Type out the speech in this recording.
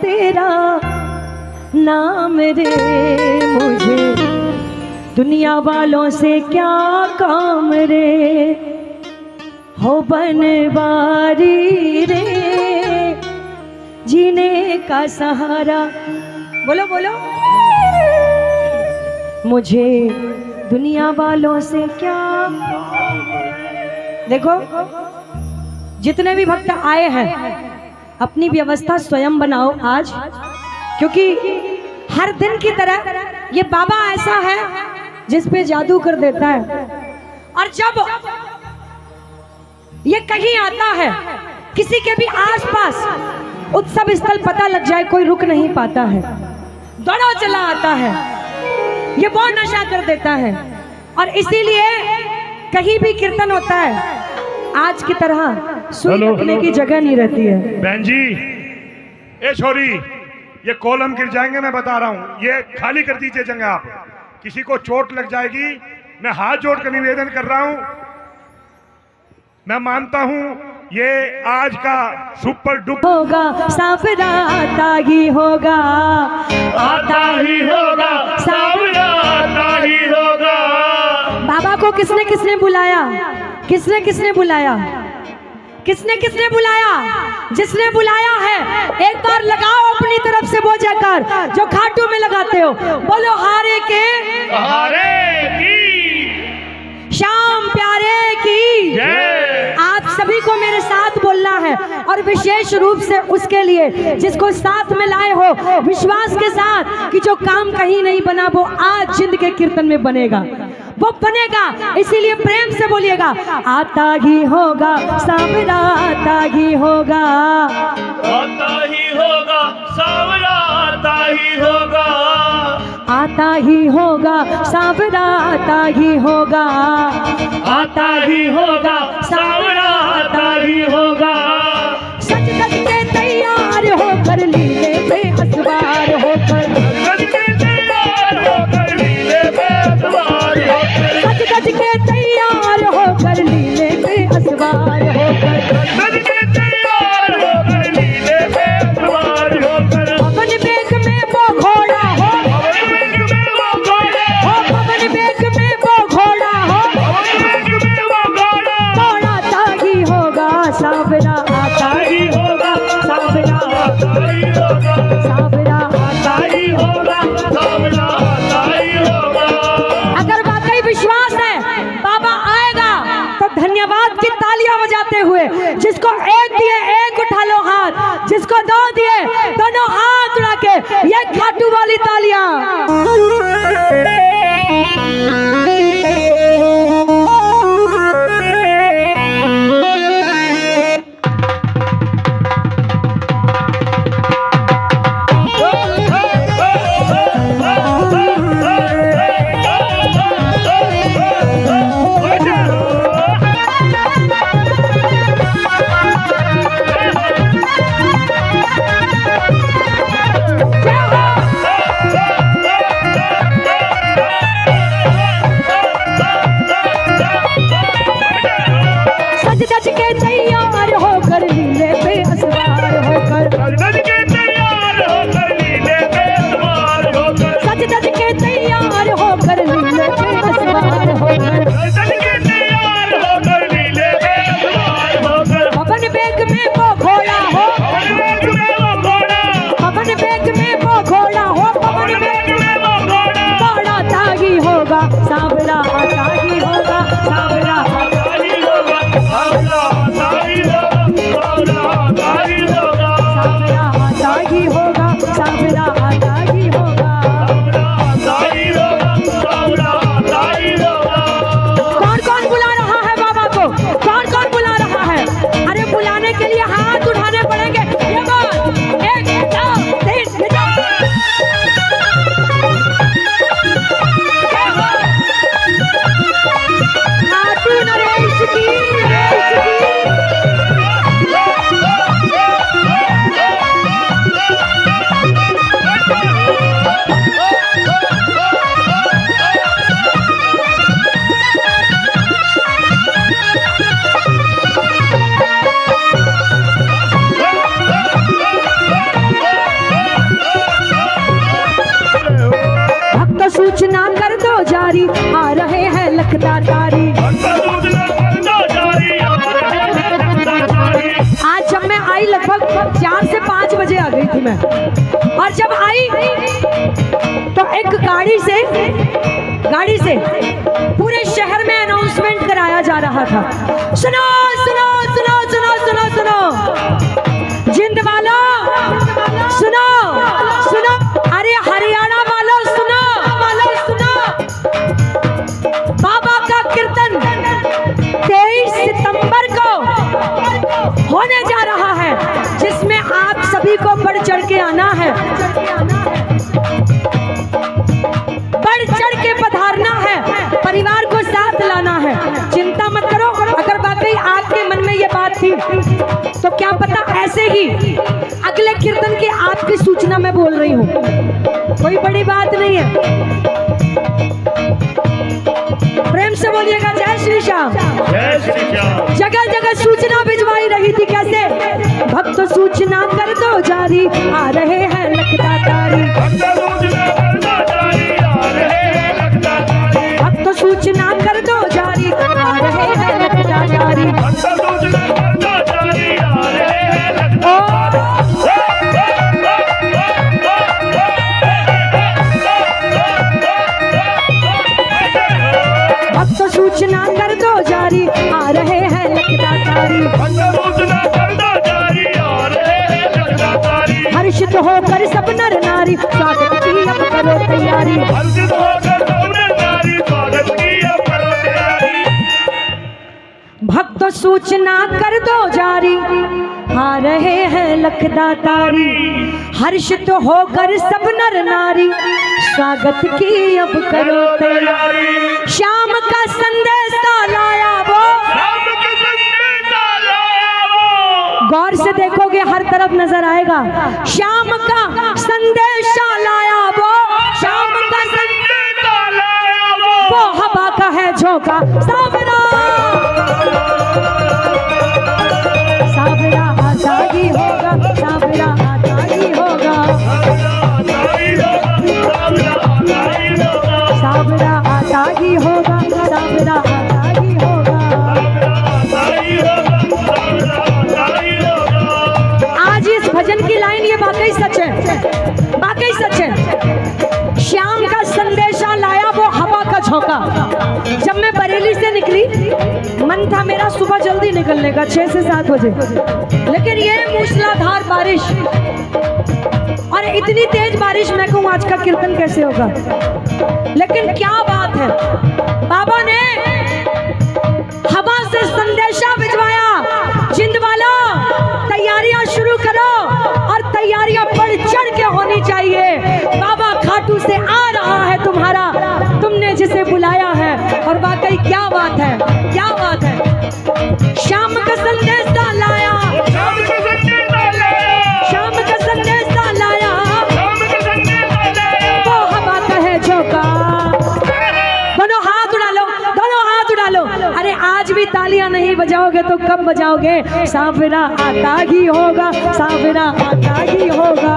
तेरा नाम रे। मुझे दुनिया वालों से क्या काम रे, हो बनवारी रे जीने का सहारा। बोलो बोलो। मुझे दुनिया वालों से क्या। देखो जितने भी भक्त आए हैं अपनी व्यवस्था स्वयं बनाओ आज, क्योंकि हर दिन की तरह ये बाबा ऐसा है जिस पे जादू कर देता है। और जब ये कहीं आता है, किसी के भी आसपास उत्सव स्थल पता लग जाए, कोई रुक नहीं पाता है, दौड़ा चला आता है, ये बहुत नशा कर देता है। और इसीलिए कहीं भी कीर्तन होता है आज की तरह सुई रखने की जगह नहीं रहती है। बहन जी, ए छोरी, ये कॉलम गिर जाएंगे, मैं बता रहा हूँ, ये खाली कर दीजिए जगह। आप किसी को चोट लग जाएगी, मैं हाथ जोड़ कर निवेदन कर रहा हूँ। मैं मानता हूँ ये आज का सुपर डुपर होगा, सावरा आता ही होगा, आता ही होगा, सावरा आता ही होगा। बाबा को किसने किसने बुलाया, किसने किसने बुलाया, किसने किसने बुलाया? जिसने बुलाया है एक बार लगाओ अपनी तरफ से वो जयकार जो खाटू में लगाते हो। बोलो हारे के हारे की, श्याम प्यारे की जय। आप सभी को मेरे साथ बोलना है, और विशेष रूप से उसके लिए जिसको साथ में लाए हो विश्वास के साथ कि जो काम कहीं नहीं बना वो आज जिंद के कीर्तन में बनेगा, वो बनेगा। इसीलिए प्रेम से बोलिएगा, आता ही होगा, सावरा आता ही होगा, आता ही होगा, सावरा आता ही होगा, आता ही होगा, सावरा आता ही होगा, आता ही होगा, सावरा आता ही होगा। सच सच के तैयार होकर लीले पे असवार होकर, सच के तैयार होकर लीले पे असवार होकर, सच सच के तैयार होकर लीले पे असवार होकर, सच के तैयार होकर लीले पे असवार होकर। पवन बेग में वो घोड़ा हो, पवन बेग में वो घोड़ा हो पवन बेग में वो घोड़ा हो, पवन बेग में वो घोड़ा घोड़ा आता ही होगा, सावरा आता ही होगा, सावरा आता ही होगा, सावरा आता ही होगा, सावरा आता ही होगा। अगर वाकई विश्वास है बाबा आएगा तो धन्यवाद की तालियां बजाते हुए, जिसको एक दिए एक उठा लो हाथ, जिसको दो दिए दोनों हाथ उठा के ये खाटू वाली तालियां। सज सज के तैयार होकर लीले पे असवार होकर, सज के तैयार होकर लीले पे असवार होकर, सज सज के तैयार होकर लीले पे असवार होकर, सज के तैयार होकर लीले पे असवार होकर। पवन बेग में वो घोड़ा हो, पवन बेग में वो घोड़ा, पवन बेग में वो घोड़ा हो, पवन पवन बेग बेग में वो घोड़ा घोड़ा आता ही होगा, सावरा आता ही होगा, सावरा आता ही होगा, सावरा आता ही होगा, सावरा आता ही होगा, सावरा आता ही होगा, सावरा आता ही होगा। सावरा आता ही होगा, सावरा आता ही होगा। कौन कौन बुला रहा है बाबा को, कौन कौन बुला रहा है? अरे बुलाने के लिए हाथ उठाने पड़ेंगे। ये बात 1 2 3 ये जाओ। खाटू नरेश की, नरेश की। जारी, आ रहे हैं लखदातारी। आज जब मैं आई लगभग 4 से 5 बजे आ गई थी मैं, और जब आई तो एक गाड़ी से पूरे शहर में अनाउंसमेंट कराया जा रहा था। सुनो सुनो सुनो सुनो सुनो सुनो जिंद वालों, सुनो सुनो, अरे हरियाणा वालों सुनो, बाबा का कीर्तन 23 सितंबर को होने जा रहा है, जिसमें आप सभी को बढ़ चढ़ के आना है, बढ़ चढ़ के पधारना है, परिवार को साथ लाना है। चिंता मत करो, अगर वाकई आपके मन में ये बात थी तो क्या पता ऐसे ही अगले कीर्तन की आपकी सूचना मैं बोल रही हूँ, कोई बड़ी बात नहीं है। प्रेम से बोलिएगा जय श्री श्याम। जगह जगह सूचना भिजवाई रही थी, कैसे? भक्त सूचना कर दो जारी, आ रहे हैं लखदातारी। भक्त सूचना कर दो जारी, आ रहे हैं लखदातारी। भक्त सूचना कर दो जारी, आ रहे हैं लखदातारी। हर्षित होकर सब नर नारी, स्वागत की अब करो तैयारी। भक्त सूचना कर दो जारी, आ रहे हैं लखदातारी। हर्षित होकर सब नर नारी, स्वागत की अब करो तैयारी। श्याम का संदेश लाया वो, गौर से देखोगे हर तरफ नजर आएगा। श्याम का संदेश लाया वो, श्याम का संदेश लाया वो हवा का है झोंका। सावरा सावरा आता ही होगा, सावरा आता ही होगा, सावरा आता ही होगा, सावरा आता ही होगा। आज इस भजन की लाइन ये वाकई सच है, वाकई सच है। श्याम का संदेशा लाया वो हवा का झोंका। जब मैं बरेली से निकली, मन था मेरा सुबह जल्दी निकलने का 6 से 7 बजे, लेकिन ये मूसलाधार बारिश, और इतनी तेज बारिश, मैं कहूँ आज का कीर्तन कैसे होगा। लेकिन क्या बात है, बाबा ने हवा से संदेशा भिजवाया, जिंद वालों तैयारियां शुरू करो, और तैयारियां बढ़ चढ़ के होनी चाहिए। बाबा खाटू से आ रहा है तुम्हारा, तुमने जिसे बुलाया है। और वाकई क्या बात है, क्या बात है। श्याम का संदेश लाया, श्याम का संदेश लाया, वो हवा का है झोंका। दोनों हाथ उड़ा लो, दोनों हाथ उड़ा लो। अरे आज भी तालियां नहीं बजाओगे तो कब बजाओगे? सावरा आता ही होगा, सावरा आता ही होगा।